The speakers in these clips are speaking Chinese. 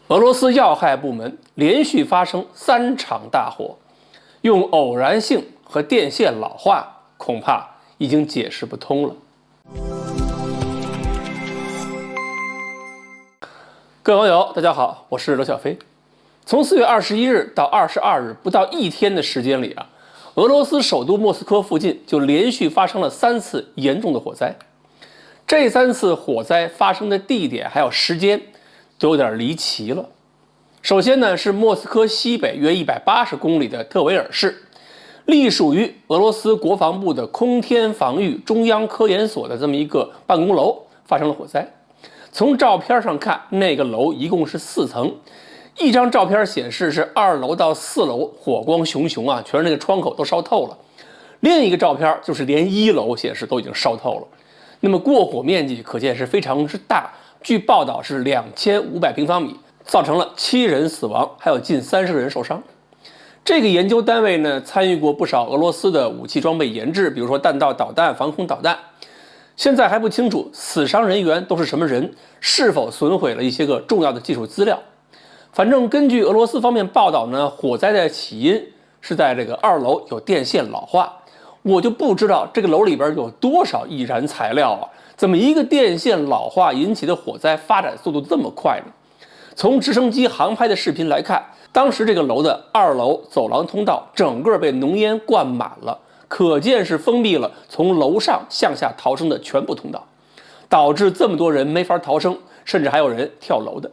俄罗斯要害部门连续发生3场大火，用偶然性和电线老化恐怕已经解释不通了。各位网友，大家好，我是罗小飞。从4月21日到22日，不到1天的时间里啊，俄罗斯首都莫斯科附近就连续发生了3次严重的火灾。这3次火灾发生的地点还有时间都有点离奇了。首先呢，是莫斯科西北约180公里的特维尔市，隶属于俄罗斯国防部的空天防御中央科研所的这么一个办公楼发生了火灾。从照片上看，那个楼一共是4层，一张照片显示是2楼到4楼火光熊熊啊，全是那个窗口都烧透了。另一个照片就是连1楼显示都已经烧透了。那么过火面积可见是非常之大，据报道是2500平方米，造成了7人死亡，还有近30个人受伤。这个研究单位呢，参与过不少俄罗斯的武器装备研制，比如说弹道导弹、防空导弹。现在还不清楚死伤人员都是什么人，是否损毁了一些个重要的技术资料。反正根据俄罗斯方面报道呢，火灾的起因是在这个2楼有电线老化。我就不知道这个楼里边有多少易燃材料啊，怎么一个电线老化引起的火灾发展速度这么快呢？从直升机航拍的视频来看，当时这个楼的2楼走廊通道整个被浓烟灌满了，可见是封闭了从楼上向下逃生的全部通道，导致这么多人没法逃生，甚至还有人跳楼的。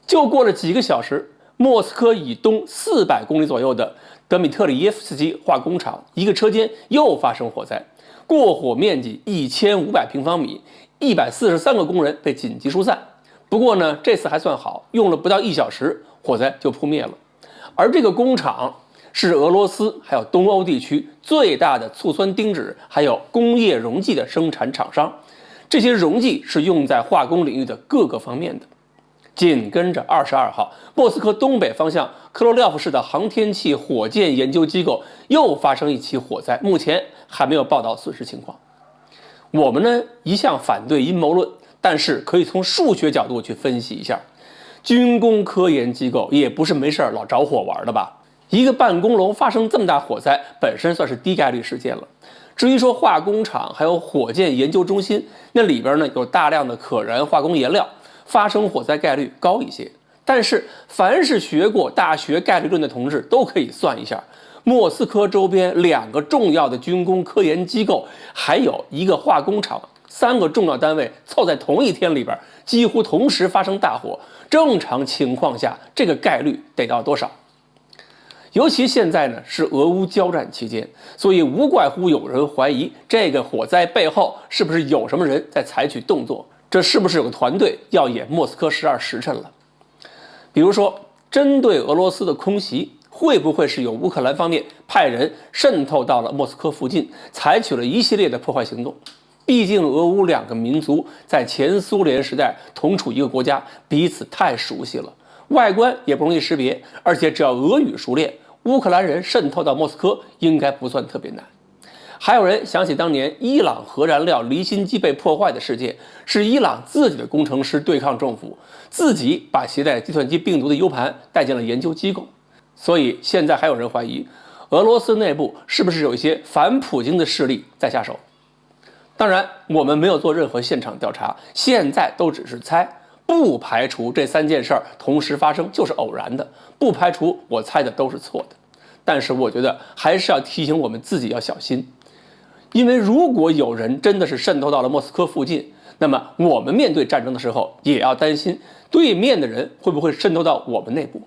就过了几个小时，莫斯科以东400公里左右的德米特里耶夫斯基化工厂一个车间又发生火灾，过火面积1500平方米，143个工人被紧急疏散。不过呢，这次还算好，用了不到1小时，火灾就扑灭了。而这个工厂是俄罗斯还有东欧地区最大的醋酸丁酯还有工业溶剂的生产厂商，这些溶剂是用在化工领域的各个方面的。紧跟着22号，莫斯科东北方向克罗廖夫市的航天器火箭研究机构又发生一起火灾，目前还没有报道损失情况。我们呢一向反对阴谋论，但是可以从数学角度去分析一下。军工科研机构也不是没事老着火玩的吧？一个办公楼发生这么大火灾，本身算是低概率事件了。至于说化工厂还有火箭研究中心，那里边呢有大量的可燃化工颜料，发生火灾概率高一些。但是凡是学过大学概率论的同志都可以算一下，莫斯科周边2个重要的军工科研机构，还有一个化工厂，3个重要单位凑在同一天里边，几乎同时发生大火，正常情况下这个概率得到多少？尤其现在呢是俄乌交战期间，所以无怪乎有人怀疑这个火灾背后是不是有什么人在采取动作，这是不是有个团队要演莫斯科12时辰了？比如说针对俄罗斯的空袭，会不会是有乌克兰方面派人渗透到了莫斯科附近，采取了一系列的破坏行动？毕竟俄乌2个民族在前苏联时代同处一个国家，彼此太熟悉了，外观也不容易识别，而且只要俄语熟练，乌克兰人渗透到莫斯科应该不算特别难。还有人想起当年伊朗核燃料离心机被破坏的事件，是伊朗自己的工程师对抗政府，自己把携带计算机病毒的 U 盘带进了研究机构。所以现在还有人怀疑俄罗斯内部是不是有一些反普京的势力在下手。当然我们没有做任何现场调查，现在都只是猜，不排除这3件事儿同时发生就是偶然的，不排除我猜的都是错的。但是我觉得还是要提醒我们自己要小心，因为如果有人真的是渗透到了莫斯科附近，那么我们面对战争的时候也要担心对面的人会不会渗透到我们内部。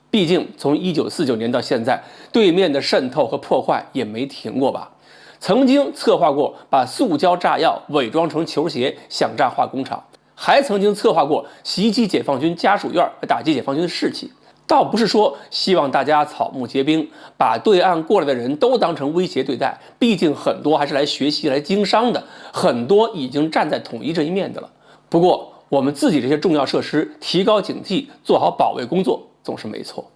毕竟从1949年到现在，对面的渗透和破坏也没停过吧？曾经策划过把塑胶炸药伪装成球鞋想炸化工厂，还曾经策划过袭击解放军家属院来打击解放军的士气。倒不是说希望大家草木皆兵，把对岸过来的人都当成威胁对待，毕竟很多还是来学习来经商的，很多已经站在统一这一面的了。不过我们自己这些重要设施提高警惕，做好保卫工作总是没错。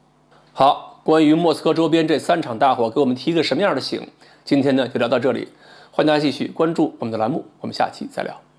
好，关于莫斯科周边这3场大火给我们提个什么样的醒，今天呢就聊到这里，欢迎大家继续关注我们的栏目，我们下期再聊。